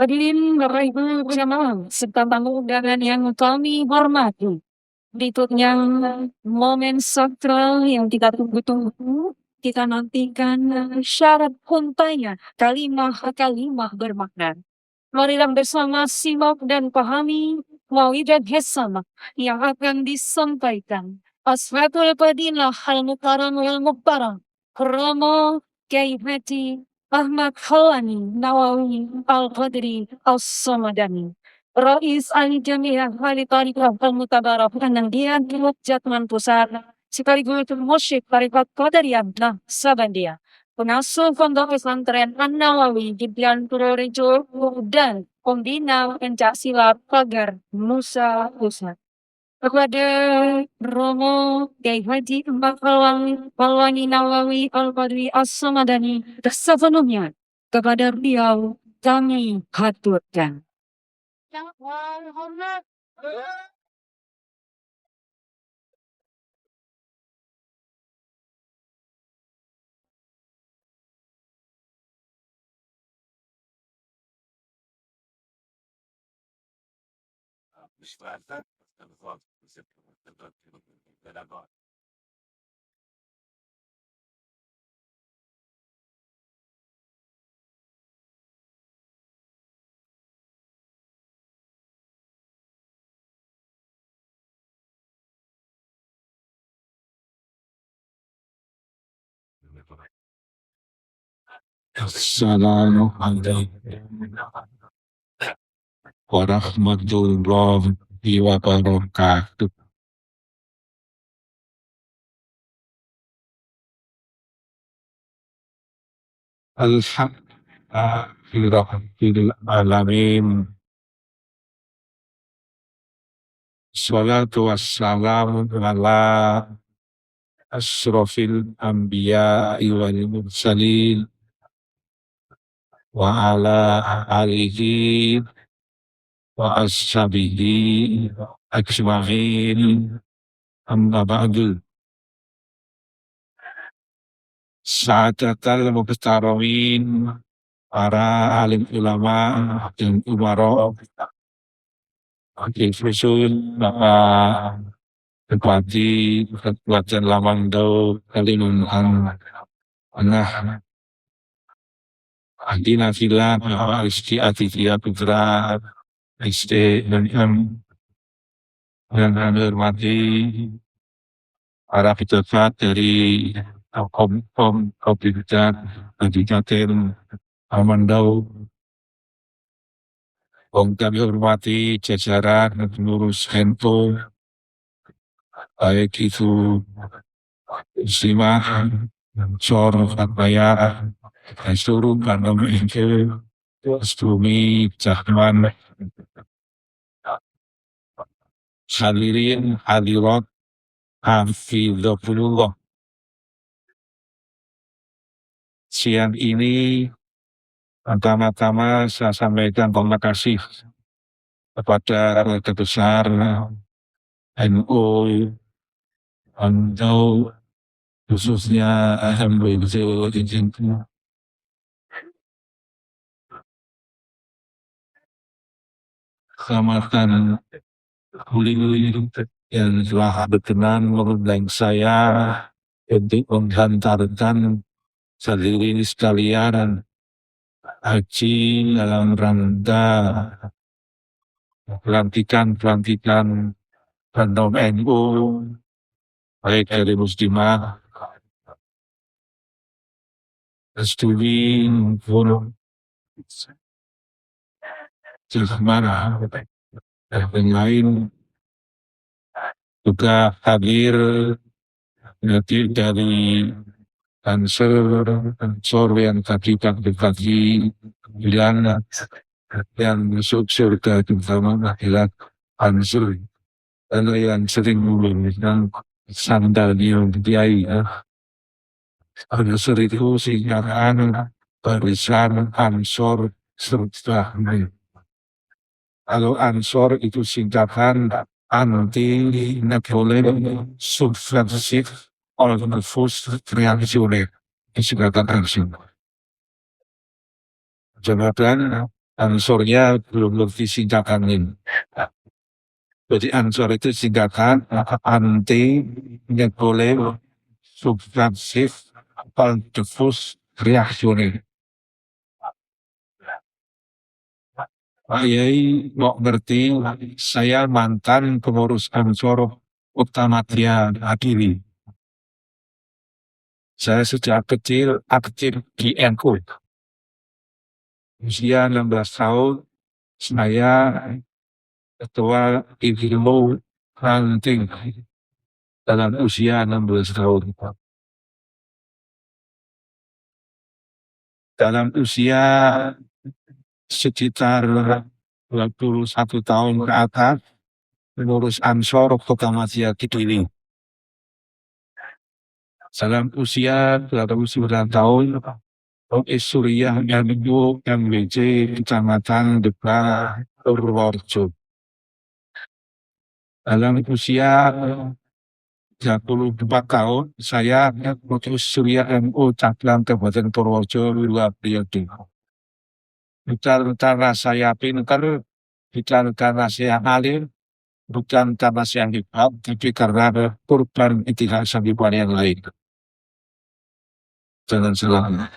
Hadirin Bapak Ibu jamaah serta tamu undangan yang kami hormati. Berikutnya momen sakral yang kita tunggu-tunggu, kita nantikan syarat huntainya kalimah-kalimah bermakna. Marilah bersama simak dan pahami mau'idah hasanah yang akan disampaikan. Ashatul Fadilah Al-Mukarram Wal-Mubarak Romo Kiai Haji Ahmad Khalani Nawawi Al-Qadri As-Samadani Rais Al-Jamiah Wali Tariqah Al-Mutabarak Anandian Jatman Pusat sekaligus Musyid Tariqat Qadariyah Naqsabandiyah, pengasuh Pondok Pesantren An-Nawawi di Bian Purworejo dan pembina pencak silat Pagar Nusa Pusat. Kepada Romo Kiai Haji Ahmad Khalani Nawawi Al-Qadri As-Samadani sepenuhnya kepada beliau kami haturkan. Assalamualaikum warahmatullahi wabarakatuh. Alhamdulillahirrahmanirrahim. Salatu wassalamu ala asrofil anbiya wal mursalin wa ala alihi wa ashabihi ajma'in, amma ba'du. Sa'adatal muhtaromin, para alim ulama dan umara, wakil fusul, Bapak Bupati Kabupaten Lamandau, Kalimantan Tengah, Adina Villa, Bapak Rizky Aditya Putra, SDMM, dan kami hormati para pejabat dari Kabupaten Lamandau. Kami hormati jajaran pengurus NU, baik itu Muslimah, Ansor, Fatmaya, dan seluruh parlemen Bumi, Jahman, hadirin hadirat, hafizahullah. Siang ini pertama-tama saya sampaikan terima kasih kepada keluarga besar NU Lamandau, khususnya MBJ Kecamatan Huli yang telah berkenan mengundang saya untuk menghantarkan hadirin sekalian haji dalam rangka pelantikan Bandung NU, baik dari Muslimah, Studi maupun Jahman dan lain, juga hadir dari Ansor yang tadi pagi bilang yang masuk surga terutama adalah Ansor, karena yang sering menggunakan sandalnya Kiai. Ansor itu singkatan barisan Ansor serta. Kalau Ansor itu singkatan anti Napoleon subversif Orthodox reaksioner, singkatan Ansor. Jabatan Ansornya belum ngerti singkatannya. Jadi ansor itu singkatan anti nuclear subversive diffuse reaction. Pak Yai mau ngerti, saya mantan pengurus Ansor Utamatia Adili. Saya sejak kecil aktif di NU. Usia 16 tahun, saya ketua ilmu ranting dalam usia 16 tahun. Dalam usia sekitar 21 tahun ke atas, pengurus Ansor Utamatia Adili. Dalam usia 29 tahun, Suriah NU MWC Kecamatan Depar Purworejo. Dalam usia 34 tahun, saya putus Suriah NU Cabang Kabupaten Purworejo 2 periode. Bukan karena saya pintar, bukan karena saya alim, bukan karena saya hebat, tapi karena korban tidak sandiwan yang lain. Jangan salah.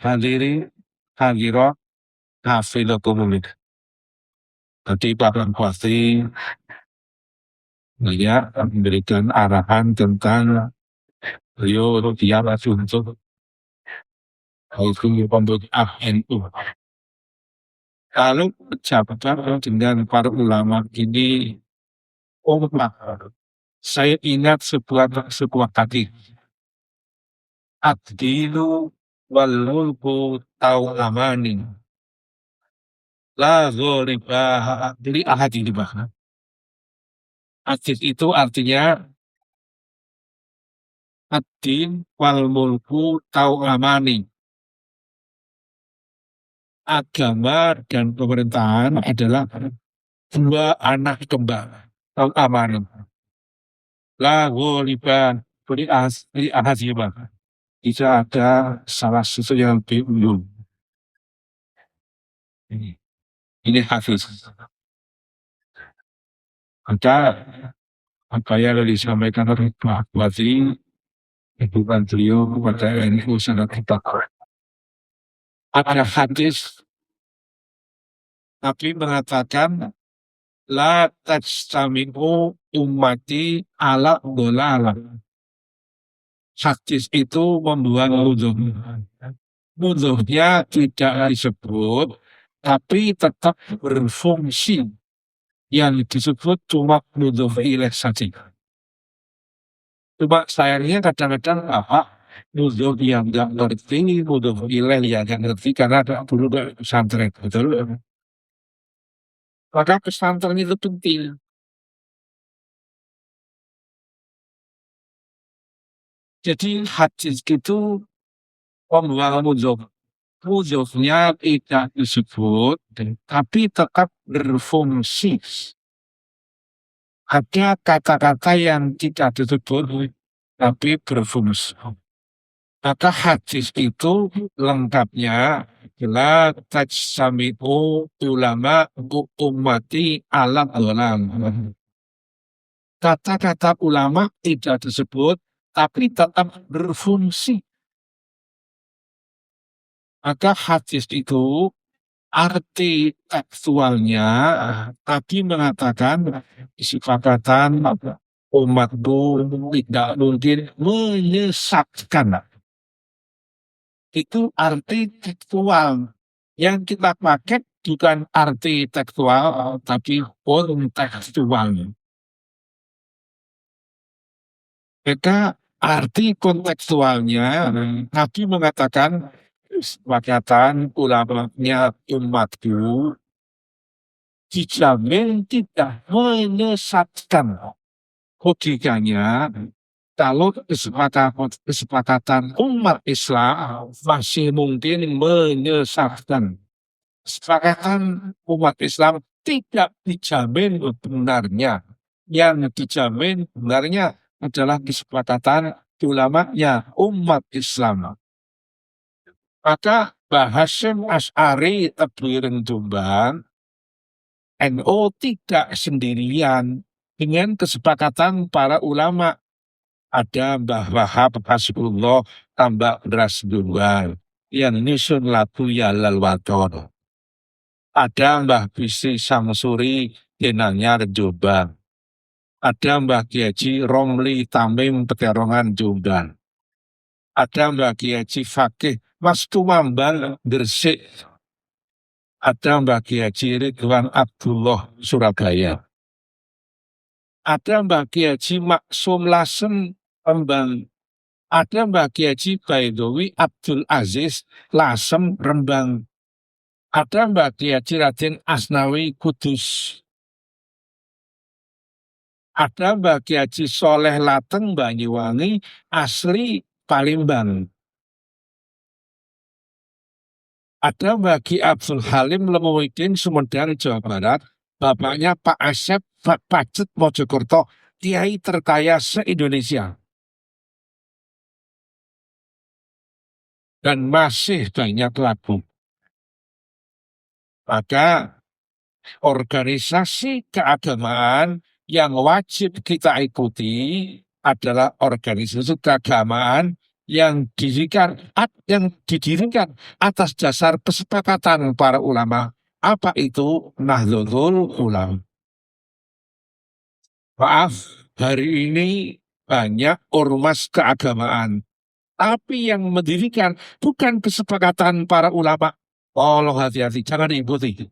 Hadirin hafidh komunik. Tadi Pak Bupati memberikan arahan tentang beliau siap untuk pembentukan NU. Kalau pejabat dengan para ulama ini saya ingat sebuah hadis. Ad-dinu wal mulku tau'amani. La ghaliba li ahadin bahkan. Hadis itu artinya ad-din wal mulku tau'amani. Agama dan pemerintahan adalah dua anak kembar. Tau'amani. La ghaliba li ahadin bahkan. Tidak ada salah satu yang lebih unggul. Ini hadis. Maka apa yang disampaikan oleh Pak Bupati, hubungan beliau kepada NU sangat ketat. Ada hadis Nabi mengatakan la tajtami'u ummati ala dolalah. Hadis itu membuat wudhu. Wudhunya tidak disebut, tapi tetap berfungsi. Yang disebut cuma wudhu ilaih saja. Cuma sayangnya kadang-kadang wudhu yang nggak ngerti, wudhu ilaih yang nggak ngerti karena dulu pesantren, betul. Maka pesantren itu penting. Jadi hadis itu membuat wudhu. Wudhunya tidak disebut, tapi tetap berfungsi. Ada kata-kata yang tidak disebut, tapi berfungsi. Maka hadis itu lengkapnya adalah tajsami'u ulama ummati ala dolam. Kata-kata ulama tidak disebut, tapi tetap berfungsi. Maka hadis itu arti tekstualnya tadi mengatakan kesepakatan umatku tidak mungkin menyesatkan. Itu arti tekstual. Yang kita pakai bukan arti tekstual, tapi kontekstual. Maka arti kontekstualnya Nabi mengatakan kesepakatan ulamanya umatku dijamin tidak menyesatkan. Logikanya kalau kesepakatan umat Islam masih mungkin menyesatkan. Kesepakatan umat Islam tidak dijamin benarnya. Yang dijamin benarnya adalah kesepakatan ulamanya umat Islam. Maka Mbah Hasyim Asy'ari Tebuireng Jombang, NU tidak sendirian dengan kesepakatan para ulama. Ada Mbah Wahab Hasbullah Tambak Beras Jombang yang nyusun lagu Yalal Waton. Ada Mbah Bisi Samsuri Denanyar Jombang. Ada Mbah Kiai Romli Tamim Peterongan Jombang. Ada Mbah Kiai Fakih Mas Tumambal Gresik. Ada Mbah Kiai Ridwan Abdullah Surabaya. Ada Mbah Kiai Maksum Lasem Rembang. Ada Mbah Kiai Baidowi Abdul Aziz Lasem Rembang. Ada Mbah Kiai Raden Asnawi Kudus. Ada Mbah Kiai Soleh Lateng Banyuwangi asli Palembang. Ada Mbah Ki Abdul Halim Lemuwidin Sumedang Jawa Barat. Bapaknya Pak Asep Pajet Mojokerto, kiai terkaya se-Indonesia. Dan masih banyak lagu. Maka organisasi keagamaan yang wajib kita ikuti adalah organisasi keagamaan yang didirikan atas dasar kesepakatan para ulama. Apa itu Nahdlatul Ulama? Maaf, hari ini banyak ormas keagamaan. Tapi yang mendirikan bukan kesepakatan para ulama. Tolong hati-hati, jangan diikuti.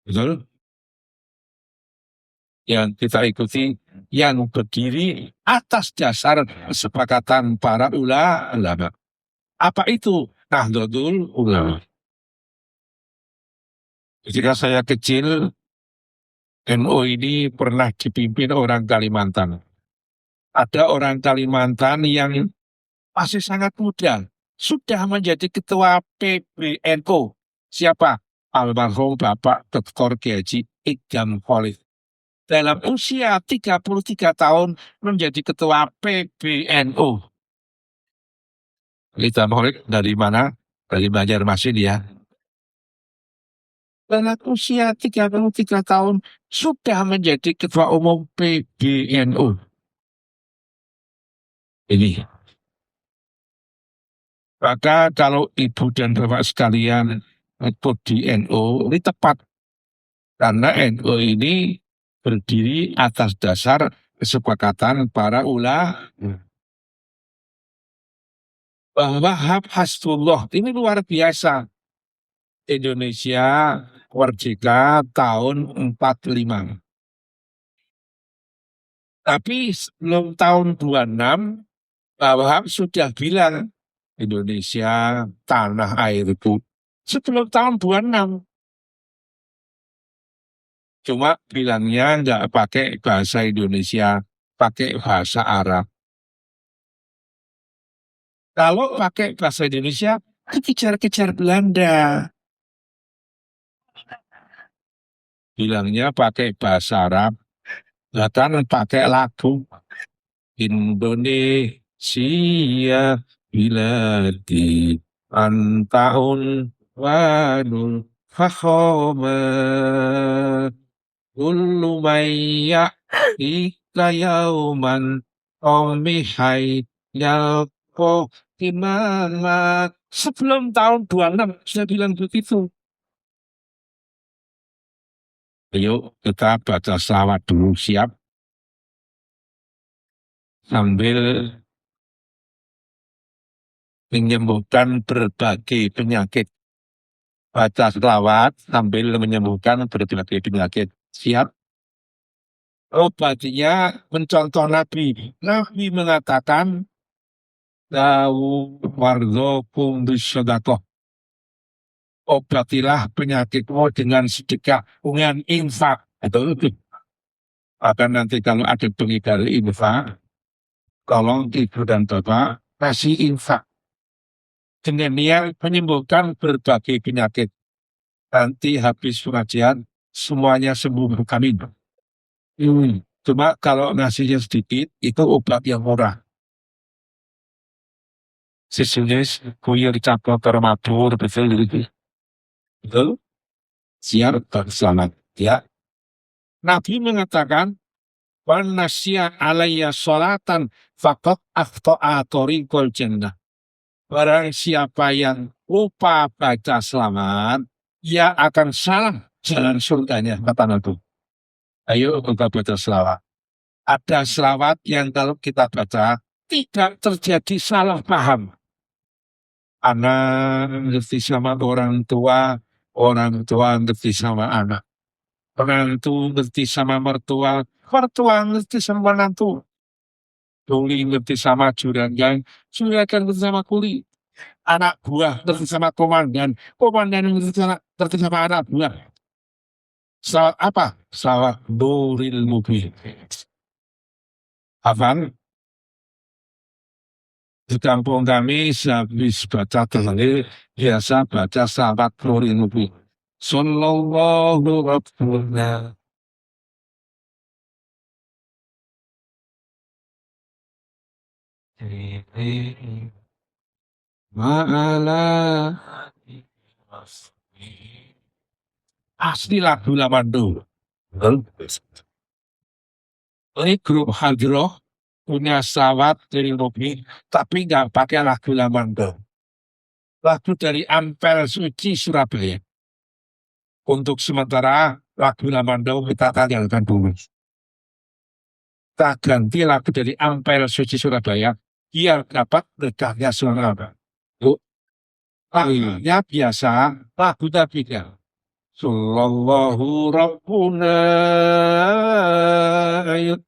Betul? Yang kita ikuti yang berdiri atas dasar kesepakatan para ulama. Apa itu Nahdlatul Ulama? Ketika saya kecil, NU ini pernah dipimpin orang Kalimantan. Ada orang Kalimantan yang masih sangat muda, sudah menjadi ketua PBNU. Siapa? Almarhum Bapak Dr. Kiai Idham Khalid. Dalam usia 33 tahun menjadi ketua PBNU. Idham Khalid dari mana? Dari Banjarmasin ya. Dalam usia 33 tahun sudah menjadi ketua umum PBNU. Ini. Maka kalau ibu dan bapak sekalian ikut di NU, ini tepat. Karena NU ini berdiri atas dasar kesepakatan para ulama. Bahwa Hasbullah ini luar biasa. Indonesia merdeka tahun 45. Tapi sebelum tahun 26, bahwa sudah bilang Indonesia tanah airku. Sebelum tahun 26. Cuma bilangnya nggak pakai bahasa Indonesia, pakai bahasa Arab. Kalau pakai bahasa Indonesia, kejar-kejar Belanda. Bilangnya pakai bahasa Arab, bahkan pakai lagu Indonesia biladi antaun wanul fakhoma kullu mayya ika yauman omihai yalko gimana. Sebelum tahun 26 saya bilang begitu. Ayo kita baca selawat dulu, siap? Sambil menyembuhkan berbagai penyakit. Baca selawat sambil menyembuhkan berbagai penyakit. Siap? Obatnya mencontoh Nabi. Nabi mengatakan, Dawu warzokum bisyadakoh. Obatilah penyakitmu dengan sedekah, dengan infak. Itu. Maka nanti kalau ada pengedar infak, tolong ibu dan bapak kasih infak. Dengan niat menyembuhkan berbagai penyakit. Nanti habis pengajian, semuanya sembuh kami. Cuma kalau nasinya sedikit, itu obat yang murah. Sejenis kuyur campur termatur, betul. Betul? Siap, selamat. Ya. Nabi mengatakan, "Man nasya alayya sholatan faqad akhta'a tariqal jannah." Barang siapa yang lupa baca selamat, ia akan salah jalan surganya, kata Nabi. Ayo kita baca selawat. Ada selawat yang kalau kita baca, tidak terjadi salah paham. Anak ngerti sama orang tua ngerti sama anak. Menantu ngerti sama mertua ngerti sama menantu. Kuli ngerti sama juragan ngerti sama kuli. Anak buah ngerti sama komandan ngerti sama anak buah. Selawat apa? Selawat Nuril Mubin. Hafal? Di kampung kami sehabis baca tahlil biasa baca selawat Nuril Mubin. Sallallahu Rabbuna. Ma'ala asli lagu Lamando. Ini grup Hadroh punya selawat dari Mobi, tapi nggak pakai lagu Lamando. Lagu dari Ampel Suci Surabaya. Untuk sementara lagu Lamando kita tinggalkan dulu. Kita ganti lagu dari Ampel Suci Surabaya biar dapat dekatnya Surabaya. Yuk. Lagunya biasa, lagu tidak. Sallallahu Rabbuna ayat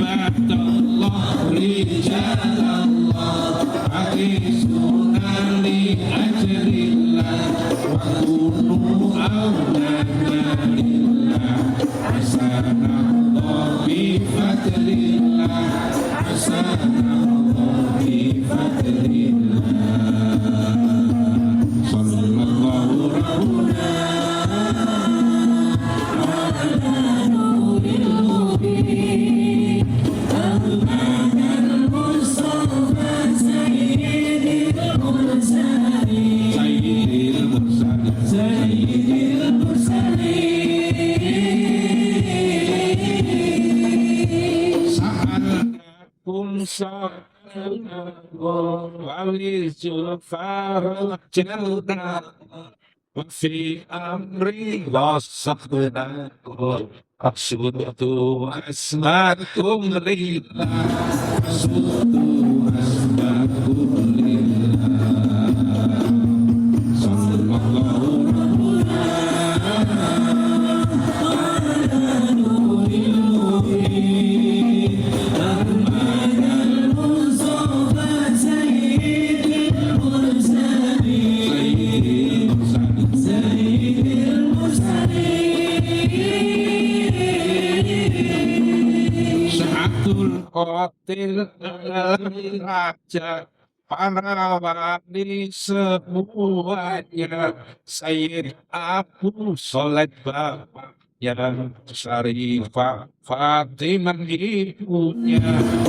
Ibadallah rijalallah Hadisuna li ajrillah Wa kunu awlana lillah Hasanallah bi fadlillah Hasanallah bi fadlillah Sallallahu rabbuna Sayyidil mursalin Sa'alakum sallallahu wali zulfahul jannah Wa fi amri wasafna Aqsudu asmakum lillah Aqsudu asmakum lillah Sallallahu Sa'atul Qatil Raja para wali semuanya Sayyid Abu Soleh bapaknya Syarifah Fatimah ibunya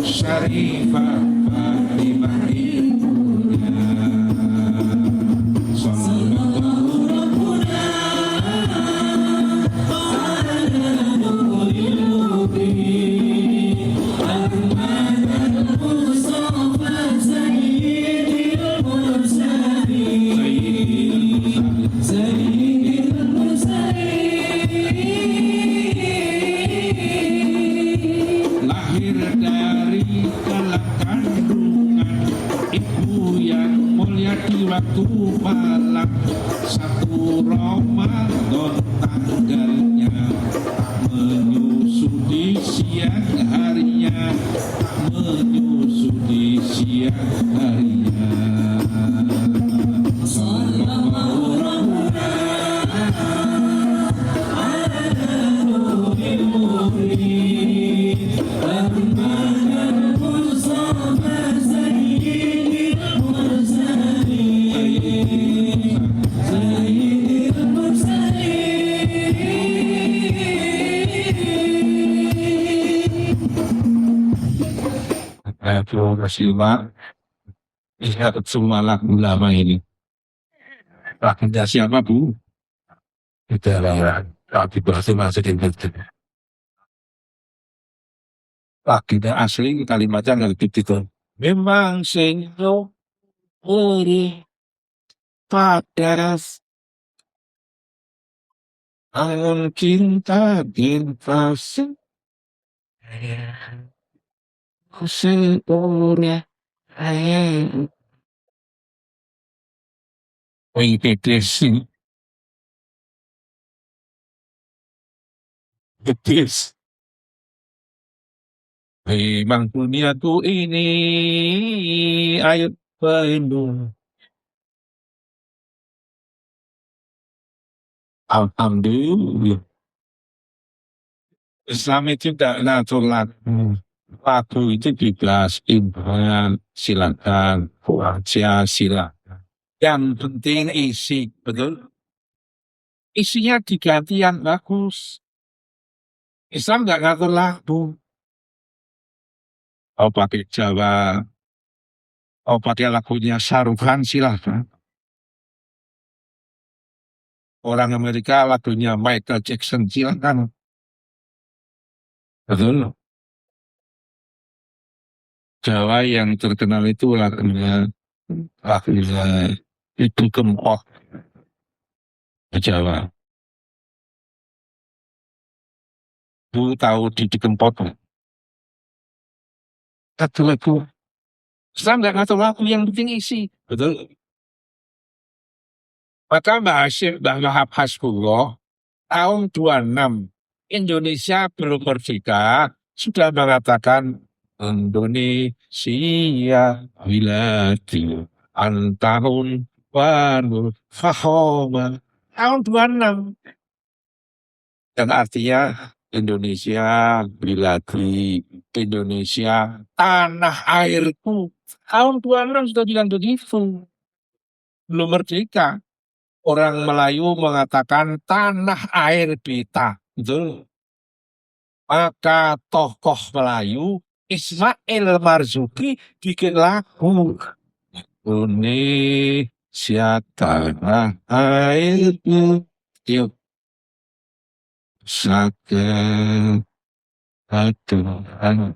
Syarifah Fatimah ibunya Sallallahu rabbuna lahir dari dalam kandungan ibu yang mulia di waktu malam 1 Ramadan tanggalnya tak menyusu di siang harinya tak menyusu di siang harinya Sallallahu rabbuna Terima kasih Pak. Lihat semua lagu lama ini. Lagunya siapa Bu? Kita lah. Tapi bahasa masih dimengerti. Lagunya asli kalimatnya nggak gitu. Memang senyo uri pada angon cinta dinfasi. Kusentunya ayam. Wih, betis. Betis. Memang dunia tuh ini ayo penuh. Alhamdulillah. Islam itu tidak ngatur lagu. Lagu itu bebas, ibarat, silakan, baca, silakan. Yang penting isi, betul? Isinya diganti yang bagus. Islam nggak ngatur lagu. Oh pakai Jawa, oh pakai lagunya Sarukan silakan. Orang Amerika lagunya Michael Jackson silakan. Betul. Jawa yang terkenal itu lagunya itu Kempot Jawa. Bu tahu Didi Kempot? lagu-lagu Islam nggak ngatur lagu, yang penting isi. Betul. Maka Mbak Hasyim, Mbak Wahab Hasbullah, tahun 26 Indonesia belum merdeka sudah mengatakan Indonesia biladi antahun baru fahoma tahun 26, yang artinya Indonesia biladi, Indonesia tanah airku. Tahun 26 sudah bilang begitu, belum merdeka. Orang Melayu mengatakan tanah air beta, betul. Maka tokoh Melayu Ismail Marzuki bikin lagu Indonesia tanah airku, yuk sakit Tuhan.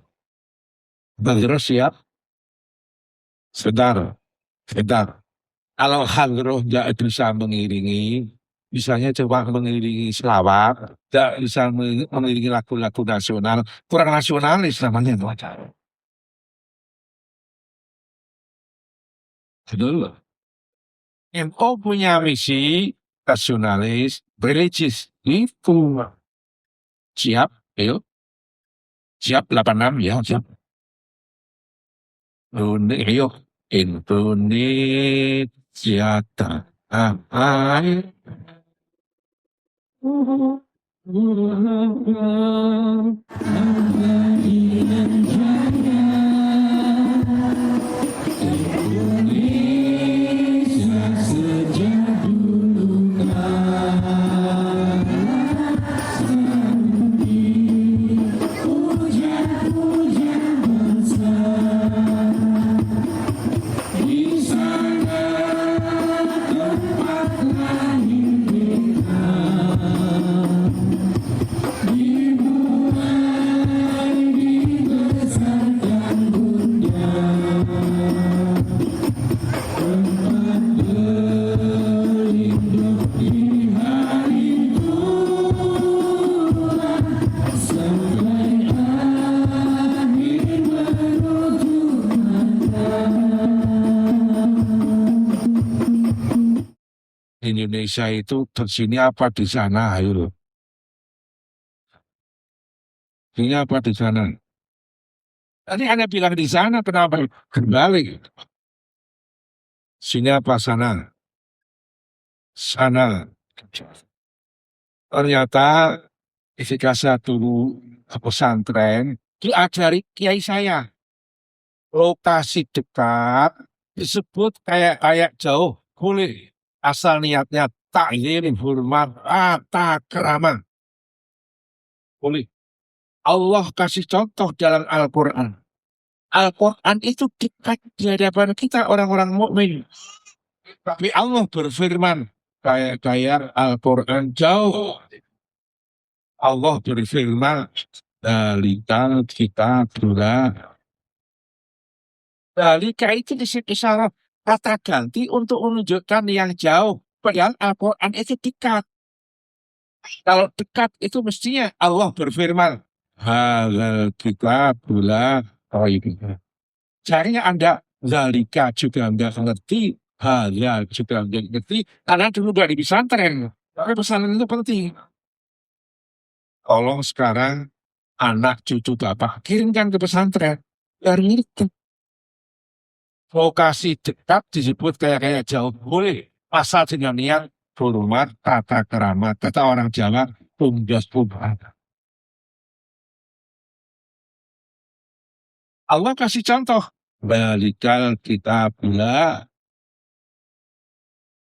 Terus siap? Sebentar, sebentar. Kalau Hadroh nggak bisa mengiringi, misalnya coba mengiringi selawat, nggak bisa mengiringi lagu-lagu nasional, kurang nasionalis namanya itu. Betul. NU punya misi nasionalis, religius. Itu. Siap? Ayo. Siap 86 ya, siap. Ayo. Indonesia tanah air. Indonesia itu di sini apa di sana, ayo. Ini apa di sana? Tadi Anda bilang di sana, kenapa kembali? Sini apa sana? Sana. Ternyata ketika saya dulu ke pesantren, diajari kiai saya. Lokasi dekat disebut kayak kayak jauh, boleh. Asal niatnya taklim, hormat, takraman. Boleh. Allah kasih contoh dalam Al-Quran. Al-Quran itu dekat di hadapan kita orang-orang mukmin. Tapi Allah berfirman, kayak Al-Quran jauh. Allah berfirman, Dalikal kita pula. Dalika itu isyarat kata ganti untuk menunjukkan yang jauh. Padahal Al-Quran itu dekat. Kalau dekat itu mestinya Allah berfirman, halal kita pula. Oh iya. Caranya Anda Zalika juga nggak ngerti, Haya juga nggak ngerti, karena dulu gak di pesantren. Tapi pesantren itu penting. Tolong sekarang anak cucu Bapak kirimkan ke pesantren. Biar ngerti. Lokasi dekat disebut kayak jauh. Boleh. Asal dengan niat hormat, tata keramat. Kata orang Jawa, tumjas pubah. Allah kasih contoh. Balikal kita pula.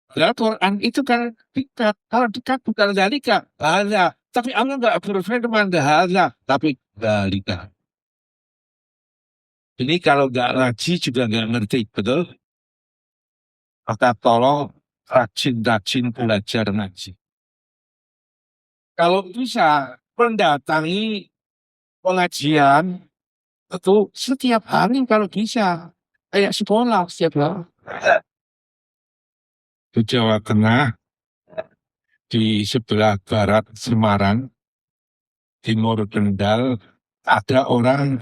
Padahal Quran itu kan dekat. Kalau dekat bukan dalika. Hadza. Tapi Allah nggak berfirman hadza. Tapi dalika. Ini kalau nggak ngaji juga nggak ngerti. Betul? Maka tolong rajin-rajin belajar ngaji. Kalau bisa mendatangi pengajian itu setiap hari kalau bisa. Kayak sekolah setiap hari. Di Jawa Tengah, di sebelah barat Semarang, timur Kendal, ada orang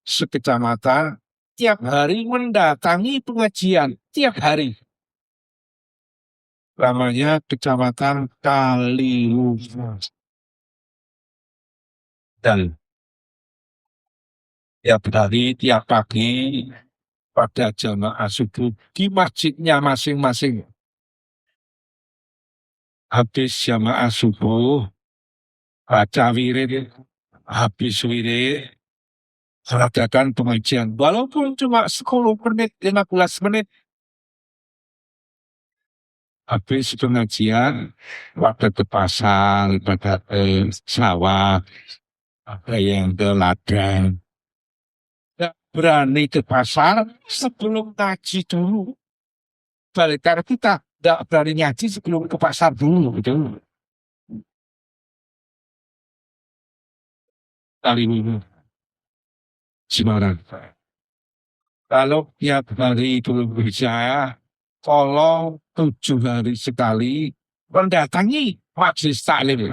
sekecamatan tiap hari mendatangi pengajian tiap hari. Namanya Kecamatan Kaliurang. Dan tiap hari, tiap pagi pada jamaah subuh di masjidnya masing-masing. Habis jamaah subuh, baca wirid, habis wirid, adakan pengajian. Walaupun cuma 10 menit, 15 menit. Habis pengajian, pada ke pasar, pada ke sawah, ada yang ke ladang. Nggak berani ke pasar sebelum ngaji dulu. Balik karena kita nggak berani ngaji sebelum ke pasar dulu. Gitu. Kali ini Semarang. Kalau tiap hari itu bisa, tolong 7 hari sekali mendatangi majelis taklim.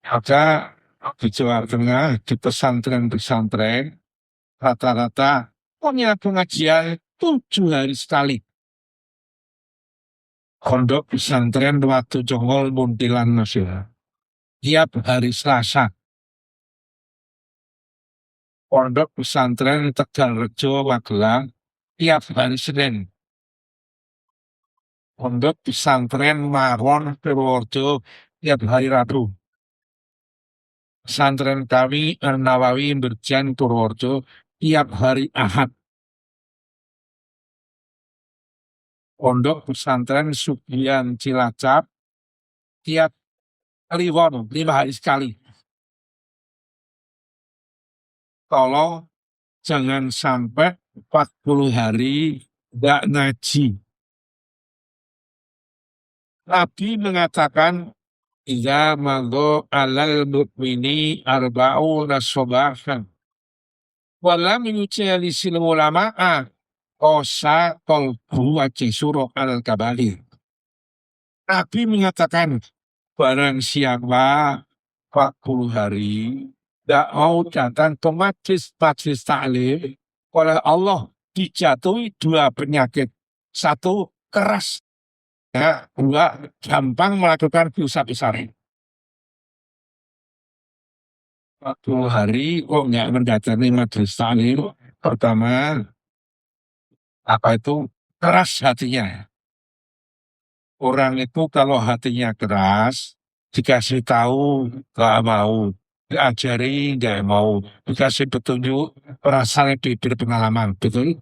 Ada di Jawa Tengah, di pesantren-pesantren, rata-rata punya pengajian 7 hari sekali. Pondok pesantren Watu Jongol Muntilan Nasional. Tiap hari Selasa. Pondok pesantren Tegalrejo Magelang tiap hari Senin. Pondok pesantren Maron Purworejo tiap hari Rabu. Pesantren kami Nawawi Berjan Purworejo tiap hari Ahad. Pondok pesantren Sugian Cilacap tiap Kliwon 5 hari sekali. Tolong jangan sampai 40 hari nggak ngaji. Nabi mengatakan, "Iza mago alal mukmini arba'una sobahan." Walam yucali silu ulama'a kosa kolbu wajih surah al-kabalir. Nabi mengatakan, barang siapa 40 hari tidak mau datang ke majlis taklim, oleh Allah dijatuhi 2 penyakit. 1, keras. 2, gampang melakukan dosa besar. 40 hari kok nggak mendatangi majelis taklim. Pertama, keras hatinya. Orang itu kalau hatinya keras, dikasih tahu nggak mau, diajari nggak mau, dikasih petunjuk rasanya berpengalaman, betul?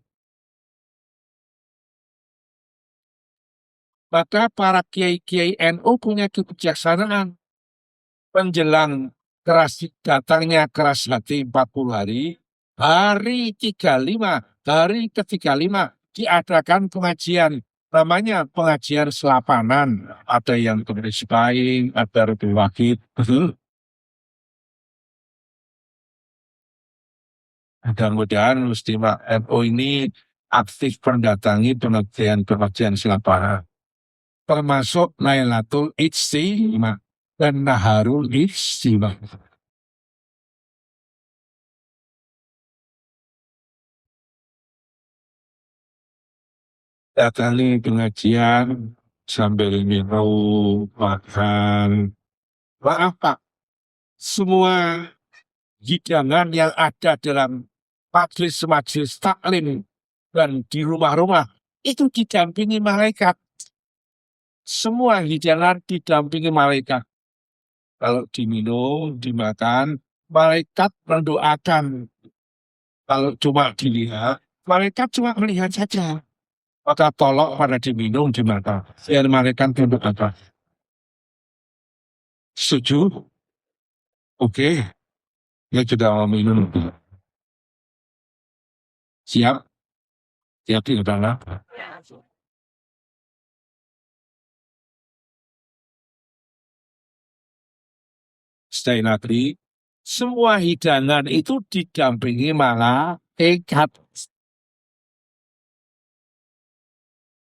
Maka para kiai-kiai NU punya kebijaksanaan. Menjelang datangnya keras hati 40 hari, hari 35, hari ke-35 diadakan pengajian. Namanya pengajian selapanan. Ada yang tulis baik, ada lebih wakil. Mudah-mudahan Muslimah NU ini aktif mendatangi pengajian selapanan. Termasuk Lailatul Ijtimah dan Naharul Ijtimah. Datangi pengajian sambil minum, makan. Maaf Pak, semua hidangan yang ada dalam majelis-majelis taklim dan di rumah-rumah itu didampingi malaikat. Semua hidangan didampingi malaikat. Kalau diminum, dimakan, malaikat mendoakan. Kalau cuma dilihat, malaikat cuma melihat saja. Maka tolong pada diminum, dimakan. Biar malaikat mendoakan. Setuju? Oke. Ya sudah mau minum. Siap? Siap tidak apa? Stay lagi. Semua hidangan itu didampingi malaikat.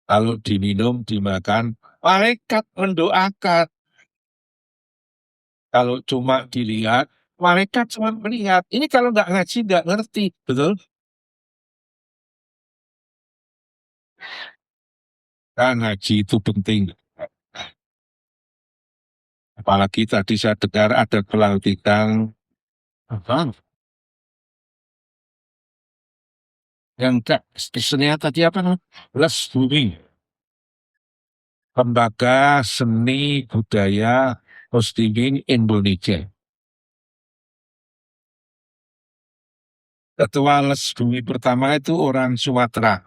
Kalau diminum, dimakan, malaikat mendoakan. Kalau cuma dilihat, Malaikat cuma melihat. Ini kalau nggak ngaji nggak ngerti, betul? Kan ngaji itu penting. Apalagi tadi saya dengar ada pelantikan apa? Yang kak seninya tadi apa? Les Bumi, Lembaga Seni Budaya Muslimin Indonesia. Ketua Les Bumi pertama itu orang Sumatera,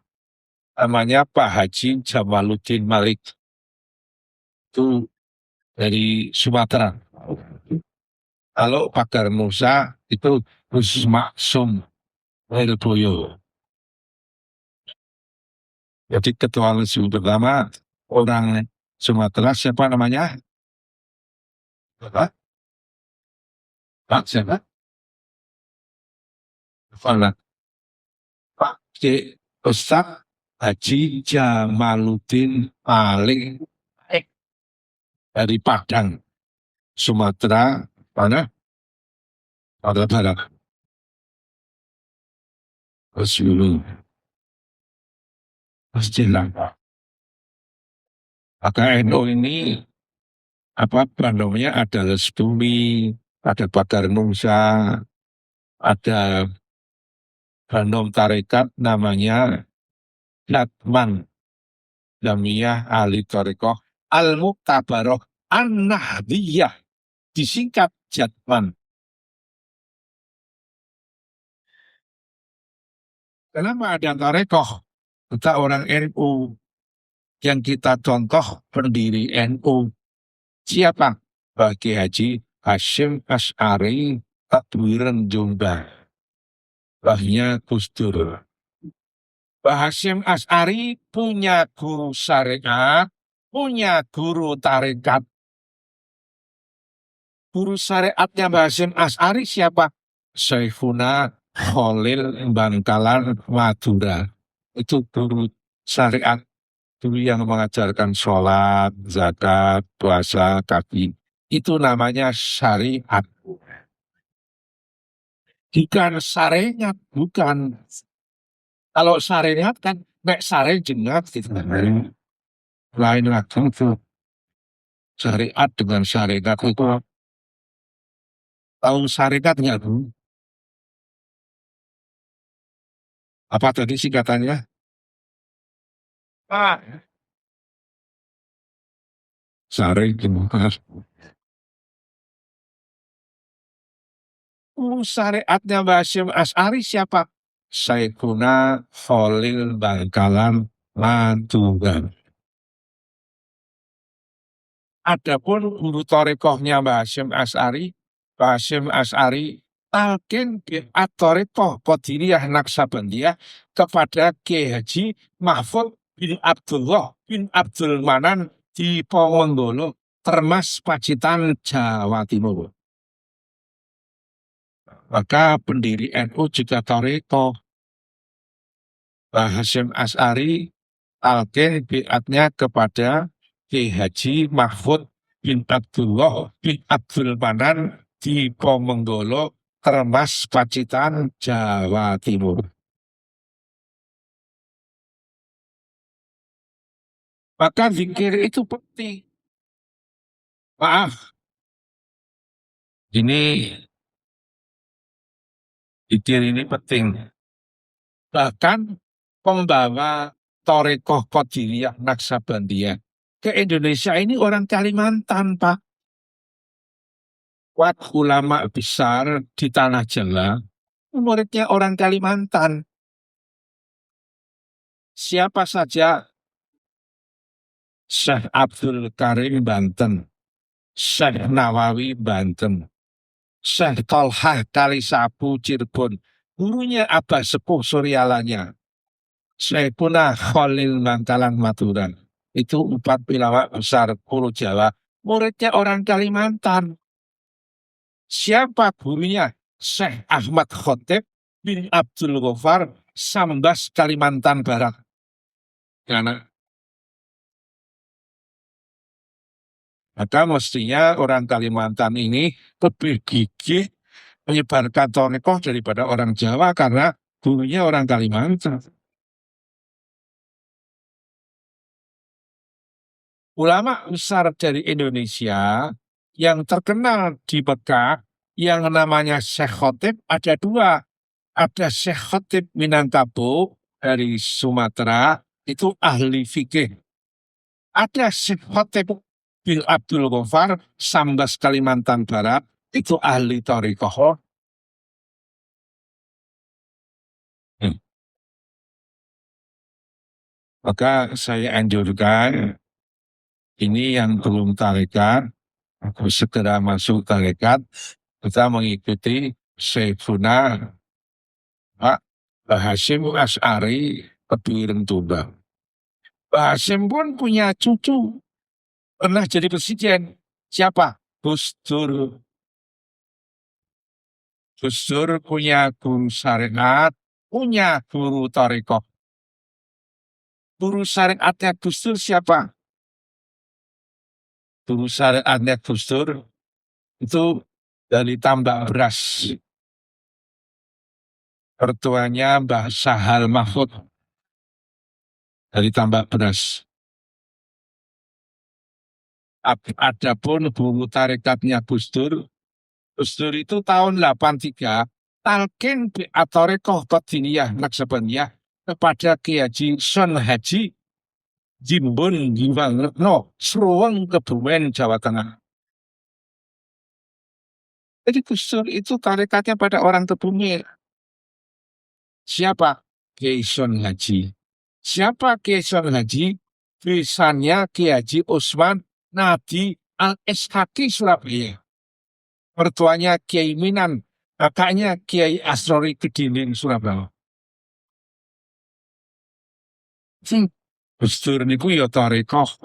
namanya Pak Haji Jamaluddin Malik. Itu dari Sumatera. Kalau Pakar Nusa itu Gus Maksum Lirboyo. Jadi ketua Les Bumi pertama orang Sumatera, siapa namanya? Pak? Pak siapa? Pak Pak Ustaz Haji Jamaluddin Malik dari Padang, Sumatera mana? Sumatera Barat. Terus dulu, pastilah. Maka NU ini apa namanya ada Lestumi, ada Bakar Nusa, ada Bandung Tarekat namanya Natman Jamiyah Ali Tarekoh Al-Muktabaroh An-Nahdiyah, disingkat Jatman. Kenapa ada tarekoh? Kita orang NU yang kita contoh pendiri NU. Siapa? Bagi Haji Hashim Asy'ari Tadwiren Jombang. Bahnya Gus Dur. Pak Hashim Asy'ari punya guru syariat, punya guru tarekat. Guru syariatnya Pak Hashim Asy'ari siapa? Syekhuna Khalil Bangkalan Madura. Itu guru syariat dulu yang mengajarkan sholat, zakat, puasa, kaki. Itu namanya syariat. Bukan syariat, bukan. Kalau syariat kan, nek syariat jengat gitu. Lain lagi itu. Syariat dengan syariat itu. Tahu syariatnya tuh? Apa tadi singkatannya? Ah, syariat. Syariatnya Mbak Hashim Asy'ari siapa? Syekhuna Khalil Bangkalan Madura. Adapun guru torekohnya Mbak Hashim Asy'ari, Mbak Hashim Asy'ari talqin bi'at torekoh Qadiriyah Naksabandiyah kepada Kiai Haji Mahfud bin Abdullah bin Abdul Manan di Pongombolo, Termas, Pacitan, Jawa Timur. Maka pendiri NU juga torekoh. Mbah Hashim Asy'ari talqin bi'atnya kepada Kiai Haji Mahfud bin Abdullah bin Abdul Manan di Pongombolo, Termas, Pacitan, Jawa Timur. Maka zikir itu penting. Maaf, ini zikir ini penting. Bahkan pembawa Torekoh Qadiriyah Naksabandiyah ke Indonesia ini orang Kalimantan, Pak. Kuat ulama besar di Tanah Jawa, muridnya orang Kalimantan. Siapa saja? Syekh Abdul Karim Banten, Syekh Nawawi Banten, Syekh Tolhah Kalisapu Cirebon, gurunya Abah Sepuh Suryalanya, Syekhuna Khalil Bangkalan Madura. Itu 4 ulama besar Pulau Jawa, muridnya orang Kalimantan. Siapa gurunya? Syekh Ahmad Khotib bin Abdul Ghaffar, Sambas, Kalimantan Barat. Karena maka mestinya orang Kalimantan ini lebih gigih menyebarkan thorikoh daripada orang Jawa karena gurunya orang Kalimantan. Ulama besar dari Indonesia yang terkenal di Mekah yang namanya Syekh Khotib ada dua. Ada Syekh Khotib Minangkabau dari Sumatera, itu ahli fikih. Ada Syekh Khotib bin Abdul Ghaffar, Sambas Kalimantan Barat, itu ahli thorikoh. Maka saya anjurkan, ini yang belum tarekat, segera masuk tarekat, kita mengikuti Syekhuna Pak Hasyim Asy'ari Kediri Tumbang. Pak Hasyim pun punya cucu, pernah jadi presiden. Siapa? Gus Dur. Gus Dur punya guru syariat, punya guru thorikoh. Guru syariatnya Gus Dur siapa? Guru syariatnya Gus Dur itu dari tambak beras. Pertuanya Mbah Sahal Mahfud dari tambak beras. Adapun guru tarikatnya Gus Dur itu tahun 83 talqin bi'at-thorikoh Qadiriyah Naqsabandiyah kepada Kiai Haji Son Haji Jimbun Giwangretno Sruweng Kebumen Jawa Tengah. Jadi Gus Dur itu tarikatnya pada orang Kebumen. Siapa? Kiai Son Haji. Siapa Kiai Son Haji? Besannya Kiai Haji Usman Nadi Al-Ishaqi Surabaya. Mertuanya Kiai Minan, kakaknya Kiai Asrori Kediri Surabaya. Gus Dur niku ya thorikoh.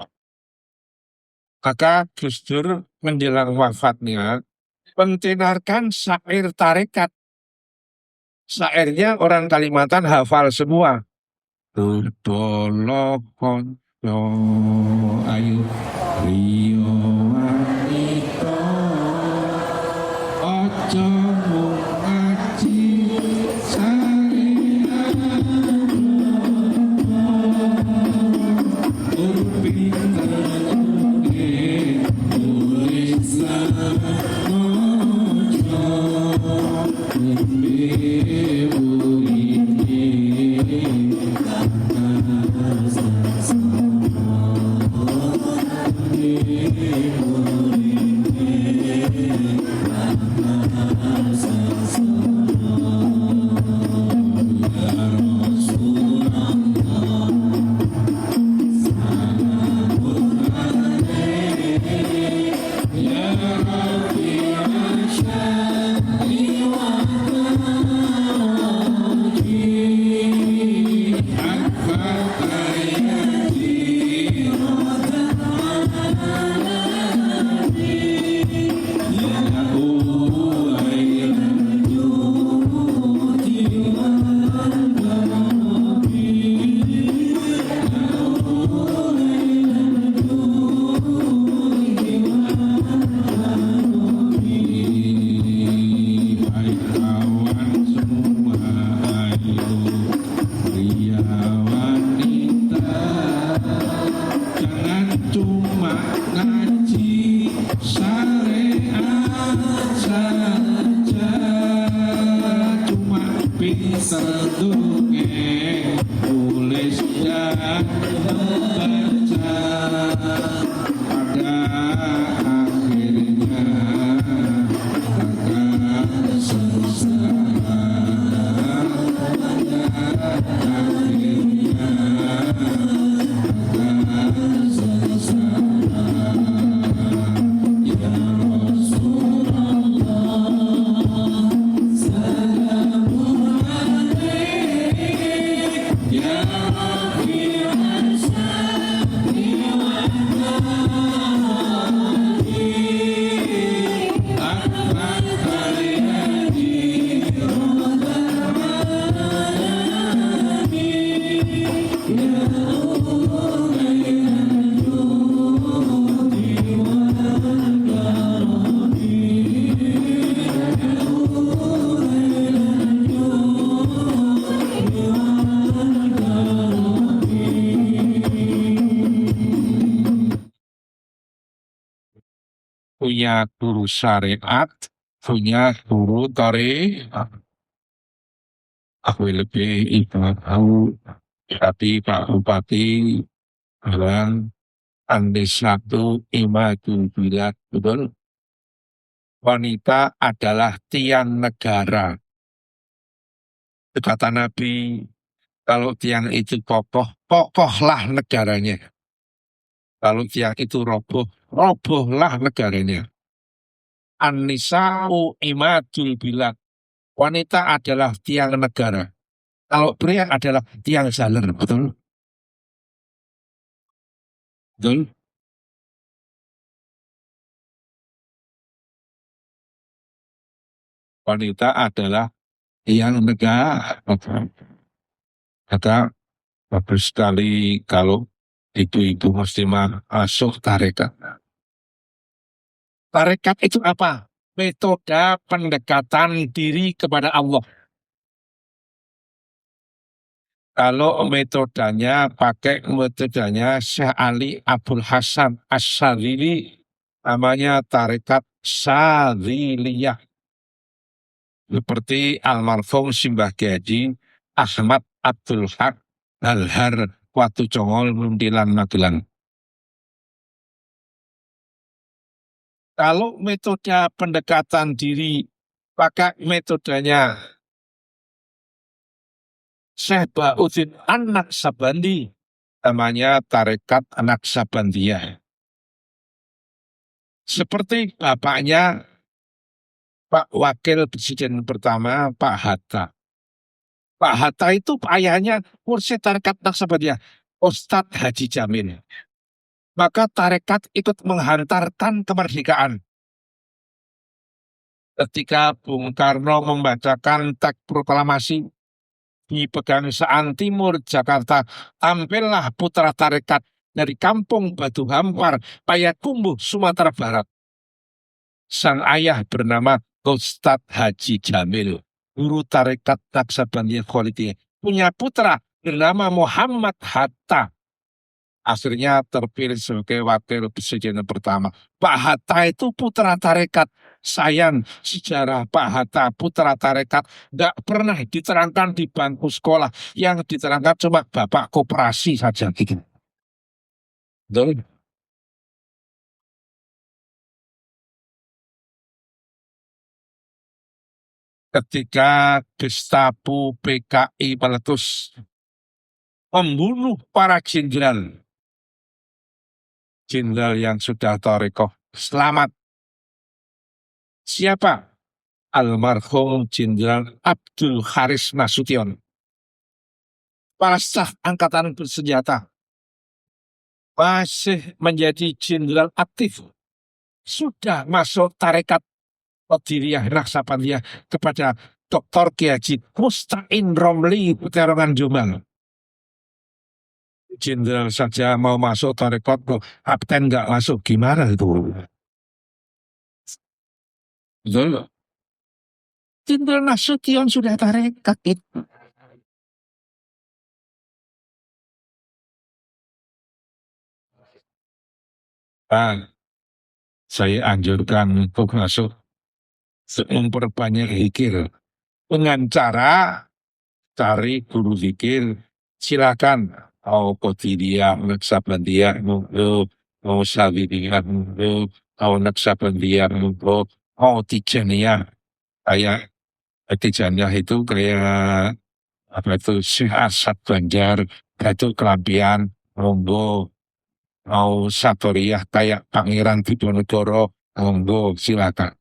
Maka Gus Dur menjelang wafatnya mentinarkan syair tarekat. Syairnya orang Kalimantan hafal semua. Tudolo konco ayu riyo wanita ojo ngaji syariat pinter tulis dan membaca pada akhirnya akan selesai. Akhirnya akan selesai. Ya Rasulullah, salamun alaikum. punya guru syariat, punya guru tarekat. Aku lebih itu tahu, tapi Pak Bupati bilang An-Nisatu Imadul Bilad, betul? Wanita adalah tiang negara. Kata Nabi, kalau tiang itu kokoh, kokohlah negaranya. Kalau tiang itu roboh, robohlah negaranya. An-Nisa'u Imadul Bilad. Wanita adalah tiang negara. Kalau pria adalah tiang jaler, betul? Betul? Wanita adalah tiang negara. Kata bagus sekali kalau ibu-ibu muslimah masuk tarekat. Tarekat itu apa? Metode pendekatan diri kepada Allah. Kalau metodenya pakai metodenya Syekh Ali Abdul Hasan Asyadzili, namanya tarekat Syadziliyah. Seperti almarhum Simbah Kiai Ahmad Abdul Haq Dalhar Watu Congol Muntilan Magelang. Kalau metode pendekatan diri pakai metodenya Syekh Ba'udin Anak Sabandi, namanya tarekat Anak Sabandiyah. Seperti bapaknya Pak Wakil Presiden pertama Pak Hatta. Pak Hatta itu ayahnya mursyid tarekat Anak Sabandiyah, Ustadz Haji Jamil. Maka tarekat ikut menghantarkan kemerdekaan. Ketika Bung Karno membacakan teks proklamasi di Pegangsaan Timur Jakarta, tampillah putra tarekat dari kampung Batu Hampar, Payakumbuh, Sumatera Barat. Sang ayah bernama Ustadz Haji Jamil, guru tarekat Naksabandia Quality, punya putra bernama Muhammad Hatta. Akhirnya terpilih sebagai wakil presiden pertama. Pak Hatta itu putra tarekat. Sayang, sejarah Pak Hatta putra tarekat nggak pernah diterangkan di bangku sekolah. Yang diterangkan cuma bapak koperasi saja. Gitu. Betul? Ketika Gestapo PKI meletus membunuh para jenderal yang sudah tarekoh selamat. Siapa? Almarhum Jenderal Abdul Haris Nasution. Kepala Staf Angkatan Bersenjata. Masih menjadi jenderal aktif. Sudah masuk tarekat Qadiriyah Naksabandiyah kepada Dr. Kiai Haji Musta'in Romli Peterongan Jombang. Jenderal saja mau masuk tarekat, kapten nggak masuk, gimana itu? Betul. Jenderal Nasution sudah tarekat itu. Saya anjurkan untuk masuk memperbanyak zikir dengan cara cari guru zikir. Silakan mau Qadiriyah, Naksabandiyah, mau Syadziliyah, mau Naksabandiyah, mau Tijaniyah. Kayak Tijaniyah itu kayak apa itu Syekh Asad Banjar, Datuk Kelampian, monggo. Mau Satoriyah kayak Pangeran Diponegoro, monggo silakan.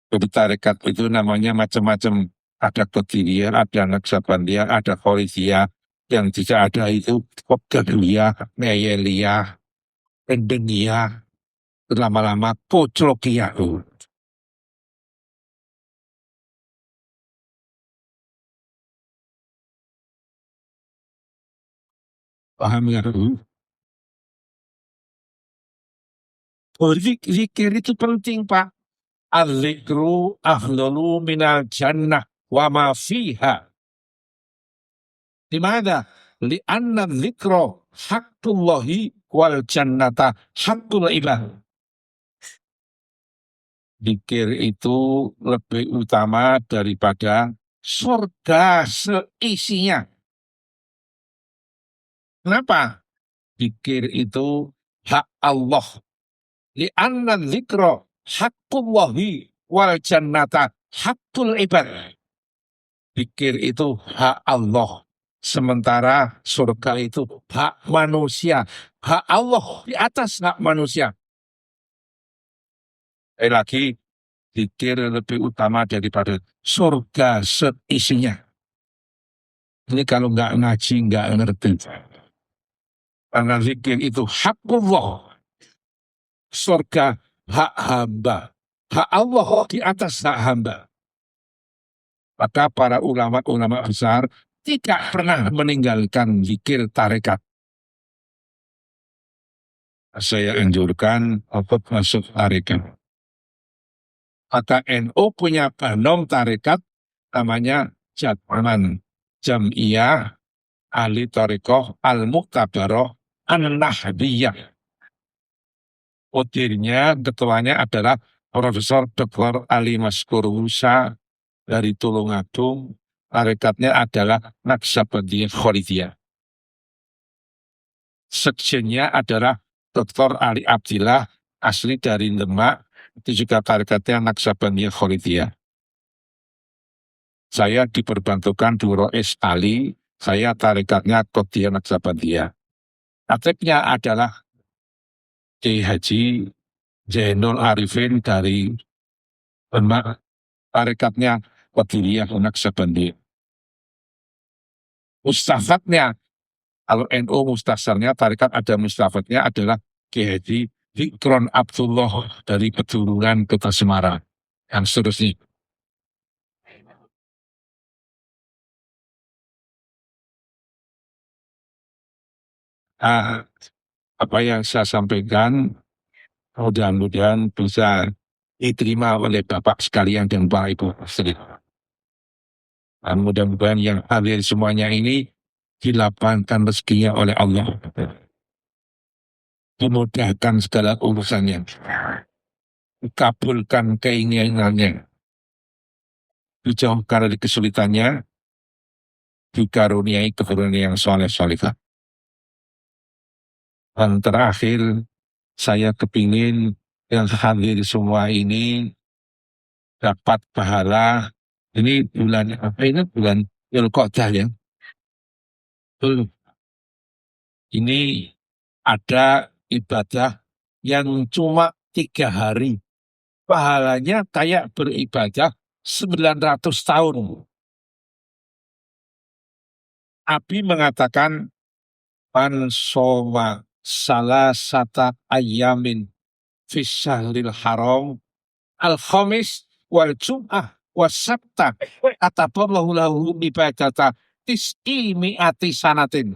Tarekat itu namanya macam-macam. Ada Qadiriyah, ada Naksabandia, ada Kholiziyah. Yang tidak ada itu Qadriyah, Meyeliyah, Endengiyah, lama-lama Koclokiyah. Paham nggak? Zikir itu penting, Pak. Al-zikru afdalu minal jannah wa ma fiha. Di mana? Li'anna dzikra haqqullahi wal jannata haqqul ibad. Zikir itu lebih utama daripada surga seisinya. Kenapa? Zikir itu hak Allah. Li'anna dzikra haqqullahi wal jannata haqqul ibad. Zikir itu hak Allah. Sementara surga itu hak manusia. Hak Allah di atas hak manusia. Lagi, zikir lebih utama daripada surga seisinya. Ini kalau nggak ngaji, nggak ngerti. Karena zikir itu hak Allah. Surga hak hamba. Hak Allah di atas hak hamba. Maka para ulama-ulama besar tidak pernah meninggalkan zikir tarekat. Saya anjurkan untuk masuk tarekat. Maka NU punya banom tarekat namanya Jatman Jam'iyah Ahli Tarekoh Al-Muqtabaroh An-Nahdiyah. Mudirnya, ketuanya adalah Profesor Dr. Ali Maskur Musa dari Tulungagung. Tarekatnya adalah Naqsabandiyah Kholidiyah. Sekjennya adalah Dr. Ali Abdillah, asli dari Demak, itu juga tarekatnya Naqsabandiyah Kholidiyah. Saya diperbantukan Durois Ali, saya tarekatnya Qodiyah Naqsabandiyah. Aktifnya adalah Kiai Haji Zainul Arifin dari Demak, tarekatnya Qadiriyah Naqsabandiyah. Mustafadnya, kalau NU mustasarnya, tarekat ada mustafadnya adalah Kiai Haji Zikron Abdullah dari Peturunan Kota Semarang. Yang seterusnya. Apa yang saya sampaikan mudah-mudahan bisa diterima oleh Bapak sekalian dan Bapak Ibu sekalian. Mudah-mudahan yang hadir semuanya ini dilapangkan rezekinya oleh Allah. Dimudahkan segala urusannya. Dikabulkan keinginannya. Dijauhkan dari kesulitannya. Dikaruniai keturunan yang soleh-solehah. Dan terakhir, saya kepingin yang hadir semua ini dapat pahala. Ini bulan apa ini? Bulan Dzulqa'dah ya. Ini ada ibadah yang cuma 3 hari. Pahalanya kayak beribadah 900 tahun. Abi mengatakan, man soma salah sata ayamin fisyahril haram al-khamis wal jum'ah wasabta ataballahu lahu ibadata tis'i mi'ati sanatin.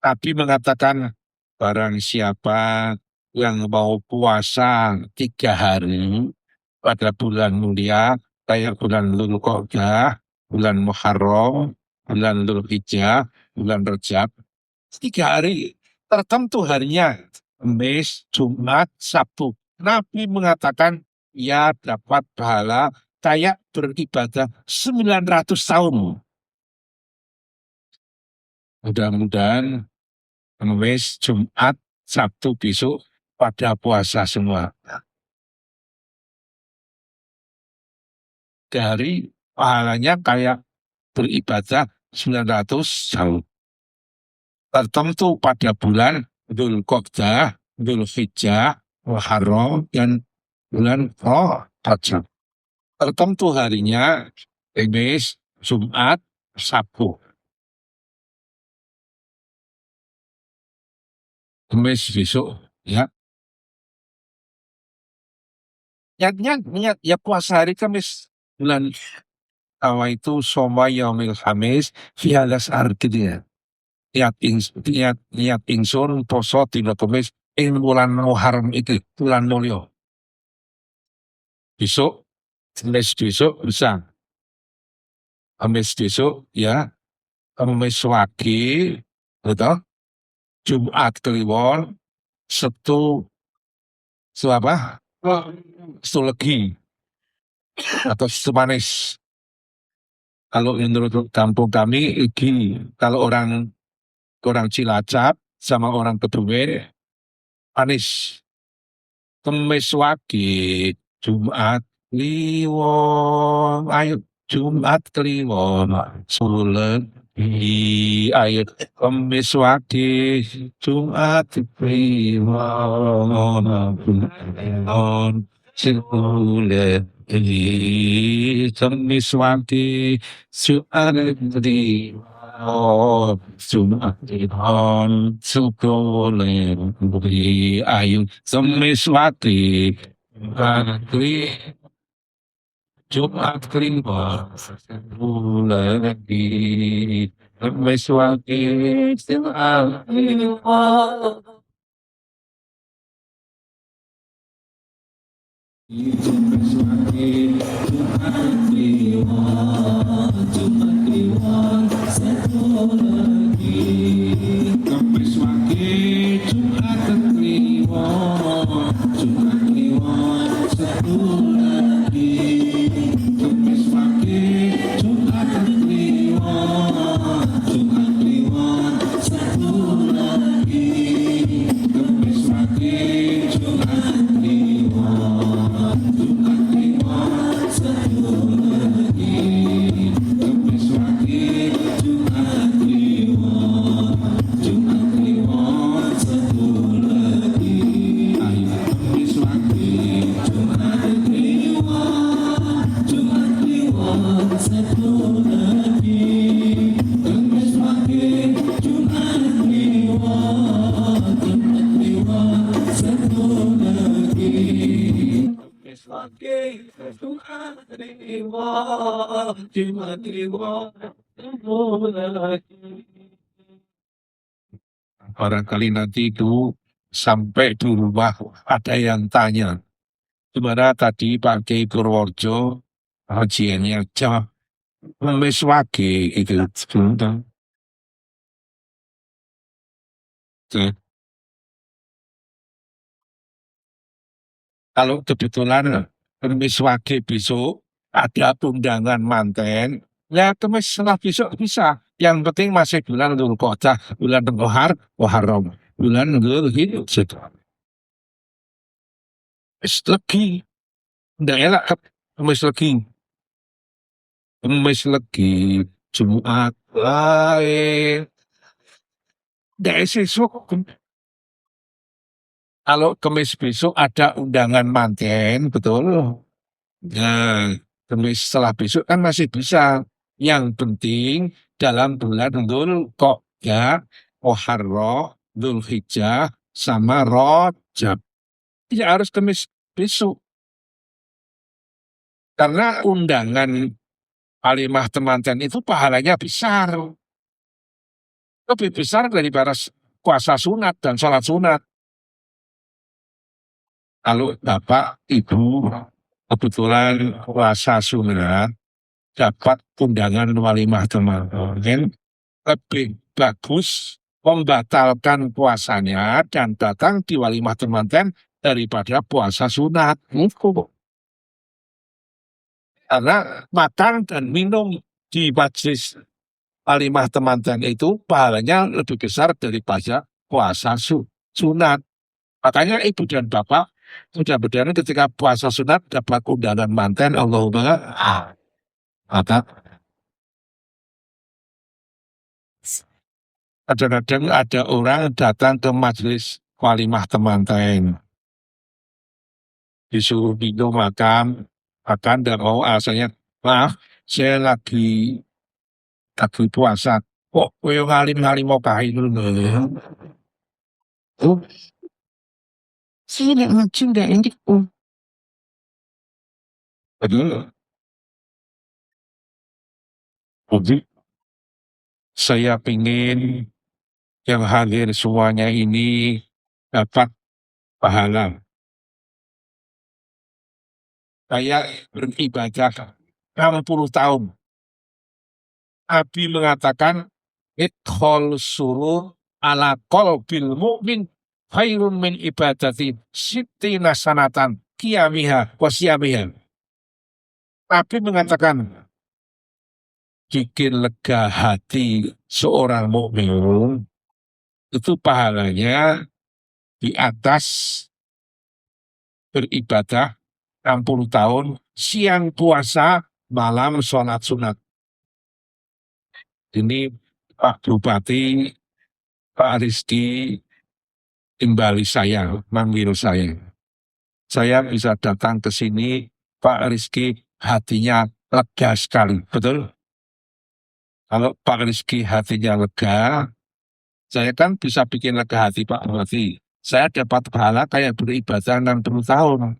Nabi mengatakan, barang siapa yang mau puasa 3 hari pada bulan mulia, kayak bulan Dzulqa'dah, bulan Muharram, bulan Dzulhijjah, bulan Rajab, 3 hari tertentu harinya, Kamis, Jumat, Sabtu. Nabi mengatakan, ia dapat pahala kayak beribadah 900 tahun. Mudah-mudahan Kamis, Jumat, Sabtu besok pada puasa semua. Dari pahalanya kayak beribadah 900 tahun. Tertentu pada bulan Dzulqa'dah, Dzulhijjah, Muharram, dan bulan Rajab. Tertentu harinya Kamis, Jumat, Sabtu. Kamis besok ya. Niat ya puasa hari Kamis bulan awal itu soma yaumil Khamis fi hadas artinya. Niat ingsun poso dina Kamis ing bulan Muharram itu bulan mulya. Besok Kamis besok bisa. Kamis besok ya. Kamis wage betul. Jumat Kliwon, Setu apa? Setu Legi atau Setu Manis. Kalau menurut kampung kami Legi. Kalau orang orang Cilacap sama orang Kebumen Manis. Kemis Wage, Jumat Kliwon, ayo Jumat Kliwon, Sulegi, ayo Kemis Wage, Jumat Kliwon, Kliwon, Sulegi, Kemis Wage, Jumat Kliwon. Jumat Kliwon, Sulegi, ayo Semiswati, Jumat Kliwon, Sulegi, Semiswati, Jumat Kliwon. Semiswati, Jumat Kliwon, Jumat Kliwon, Satu Legi, Kemis Wage, Jumat Kliwon, Jumat Kliwon, Satu Legi, Kemis Wage, Jumat Kliwon, Jumat Kliwon, Satu Legi, Kemis Wage, Jumat Kliwon, Jumat Kliwon, Satu Legi, Kemis Wage, Jumat Kliwon, Jumat Kliwon, Satu Legi, ayo Kemis Wage, Jumat Kliwon, Jumat Kliwon, Satu Legi, Kemis Wage, Jumat Kliwon, Jumat Kliwon, Satu Legi, Kemis Wage, Jumat Kliwon, Jumat Kliwon, Satu Legi. Barangkali nanti itu sampai di rumah ada yang tanya, gimana tadi Pak Kiai Purworejo hajiannya jam Kemis Wage itu. Kalau kebetulan Kemis Wage besok ada undangan manten, ya Kemis setelah besok bisa. Yang penting masih bulan Dzulqa'dah, bulan Muharram, bulan Dzulhijjah. Kemis Legi, ndak elak Kemis Legi. Kemis Legi, Jumat lain. Ndak sesuk. Kalau Kemis besok ada undangan manten, betul. Nah, Kemis setelah besok kan masih bisa. Yang penting dalam bulan Dzulqa'dah, Muharram, Dzulhijjah, sama Rajab. Tidak harus Kemis besok. Karena undangan Halimah temanten itu pahalanya besar. Lebih besar daripada puasa sunat dan sholat sunat. Kalau Bapak, Ibu, kebetulan puasa sunat, dapat undangan walimah teman-teman, lebih bagus membatalkan puasanya dan datang di walimah teman-teman daripada puasa sunat. Karena makan dan minum di majlis walimah teman-teman itu pahalanya lebih besar daripada puasa sunat. Makanya ibu dan bapak mudah-mudahan ketika puasa sunat dapat undangan manten, Allahumma maka kadang-kadang ada orang datang ke majelis walimah temanten, disuruh minum makan dan mau alasannya, maaf saya lagi puasa. Kok koyo ngalim-ngalim mau kain dulu. Oh, sini ngaji ndak ini. Betul. Jadi saya ingin yang hadir semuanya ini dapat pahala. Saya beribadah 60 tahun. Nabi mengatakan, idkhol surur ala qalbil mu'min khairun min ibadati sittina sanatan qiyamiha wa siyamiha. Nabi mengatakan bikin lega hati seorang mukmin itu pahalanya di atas beribadah 60 tahun, siang puasa, malam sholat sunat. Ini Pak Bupati, Pak Rizky kembali saya, manggil saya. Saya bisa datang ke sini, Pak Rizky hatinya lega sekali, betul? Kalau Pak Rizky hatinya lega, saya kan bisa bikin lega hati Pak Bupati. Saya dapat pahala kayak beribadah 60 tahun.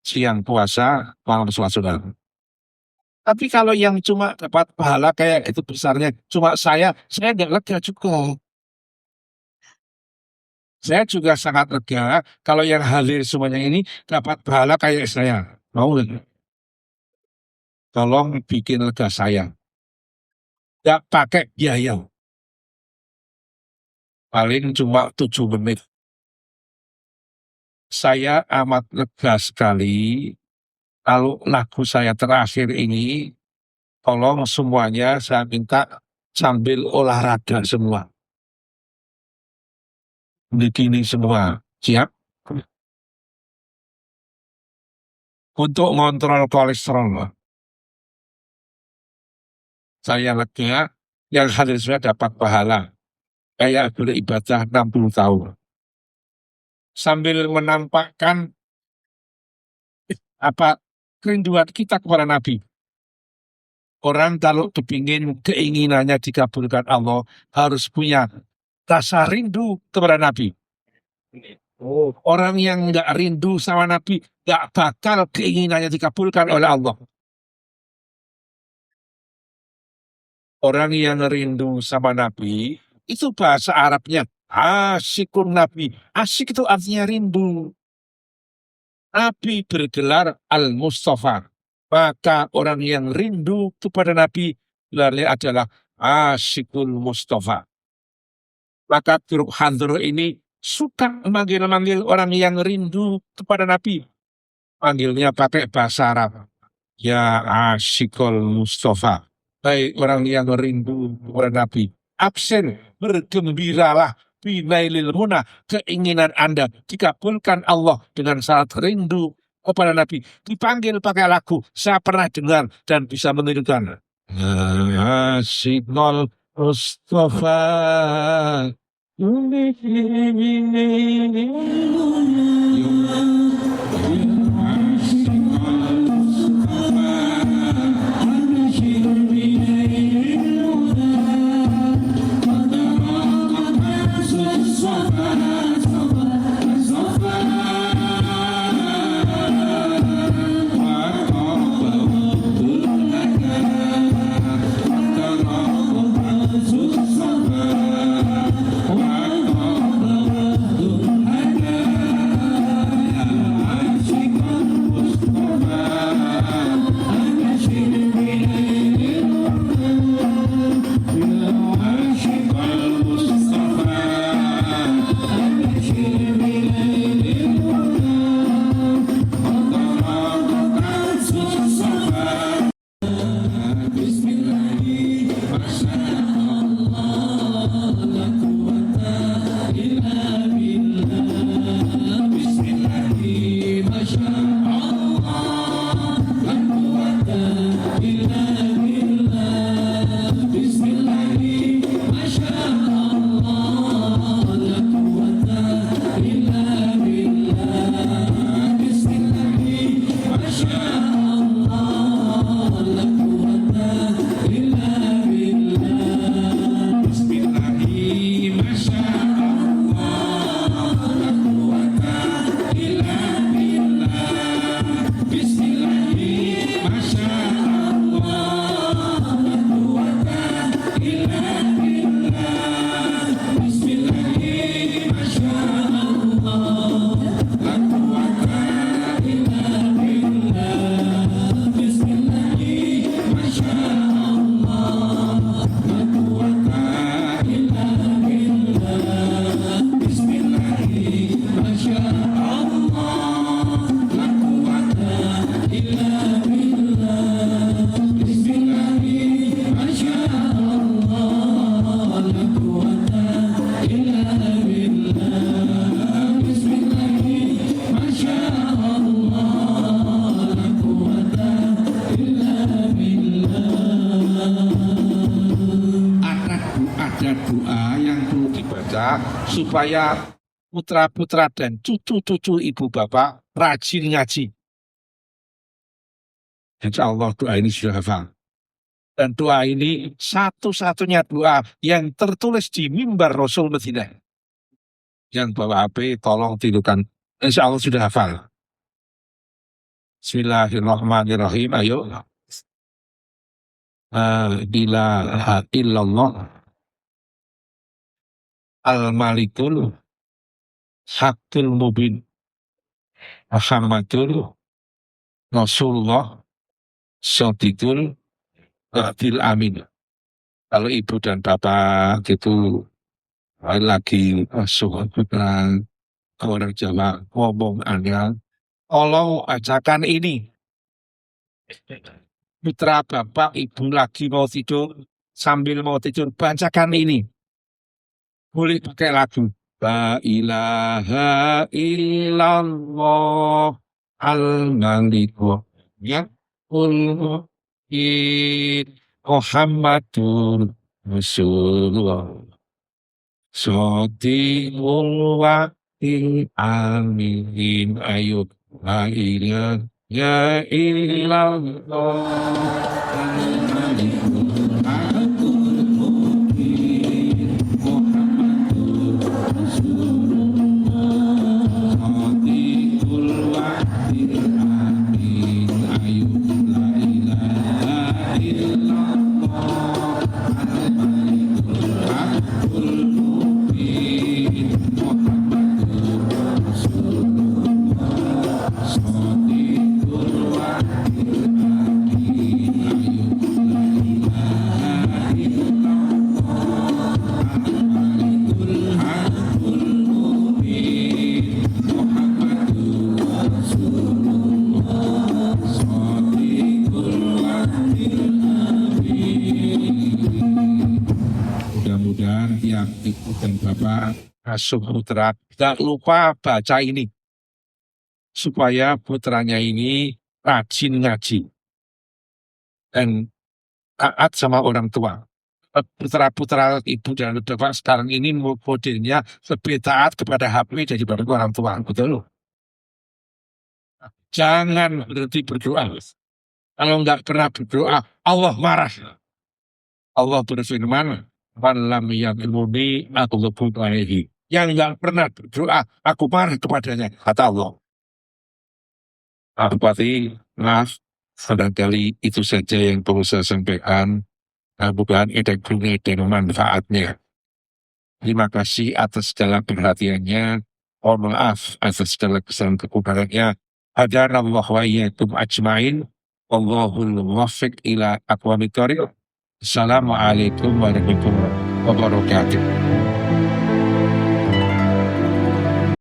Siang puasa, malam sholat sunat. Tapi kalau yang cuma dapat pahala kayak itu besarnya, cuma saya nggak lega juga. Saya juga sangat lega kalau yang hadir semuanya ini dapat pahala kayak saya. Mau nggak? Tolong bikin lega saya. Nggak pakai biaya. Paling cuma 7 menit. Saya amat lega sekali kalau lagu saya terakhir ini, tolong semuanya saya minta sambil olahraga semua. Begini semua. Siap? Untuk ngontrol kolesterol. Saya lega, yang hadir saya dapat pahala. Kayak beribadah 60 tahun. Sambil menampakkan kerinduan kita kepada Nabi. Orang kalau kepingin keinginannya dikabulkan Allah, harus punya rasa rindu kepada Nabi. Orang yang nggak rindu sama Nabi, nggak bakal keinginannya dikabulkan oleh Allah. Orang yang rindu sama Nabi, itu bahasa Arabnya asyikun Nabi. Asyik itu artinya rindu. Nabi bergelar Al-Mustafa. Maka orang yang rindu kepada Nabi gelarnya adalah asyikul Mustafa. Maka Turuk Handro ini suka memanggil orang yang rindu kepada Nabi. Panggilnya pakai bahasa Arab. Ya asyikul Mustafa. Hai orang yang rindu kepada Nabi. Absen, bergembiralah. Binailil huna, keinginan Anda dikabulkan Allah dengan syarat rindu kepada Nabi. Dipanggil pakai lagu, saya pernah dengar dan bisa menirukan. Asyikul Mustafa. kita supaya putra-putra dan cucu-cucu ibu bapak rajin ngaji. Insya Allah doa ini sudah hafal. Dan doa ini satu-satunya doa yang tertulis di mimbar Rasul Madinah. Yang bawa HP tolong tidukan. Insya Allah sudah hafal. Bismillahirrahmanirrahim. Ayo. La ilaha illallah al-malikul haqqul mubin Muhammadur Rasulullah Shadiqul Adil Amin. Kalau ibu dan bapak itu lagi suka orang Jawa ngomong aneh, tolong ajakan ini. Putra bapak ibu lagi mau tidur, sambil mau tidur bacakan ini. Boleh pakai lagu. La ilaha illallah al-maliku ya Muhammadur Rasulullah Shadiqul Waqil Amin. Ayo la ilaha illallah al-maliku mudah-mudahan tiap ibu dan bapak asuh putra tidak lupa baca ini supaya putranya ini rajin ngaji dan taat sama orang tua. Putra-putra ibu dan bapak sekarang ini modelnya lebih taat kepada HP daripada orang tua, betul? Jangan berhenti berdoa. Kalau nggak pernah berdoa, Allah marah. Allah berfirman, "Man lam yaquluni aku ghafurun alaihi." Yang nggak pernah berdoa, aku marah kepadanya, kata Allah. Bupati, maaf, barangkali itu saja yang perlu saya sampaikan. Mudah-mudahan ada manfaatnya. Terima kasih atas segala perhatiannya. Mohon maaf atas segala kesalahan kekurangannya. Hadanallahu wa iyyakum ajmain. Wallahul muwaffiq ila aqwamit thoriq. Assalamualaikum warahmatullahi wabarakatuh.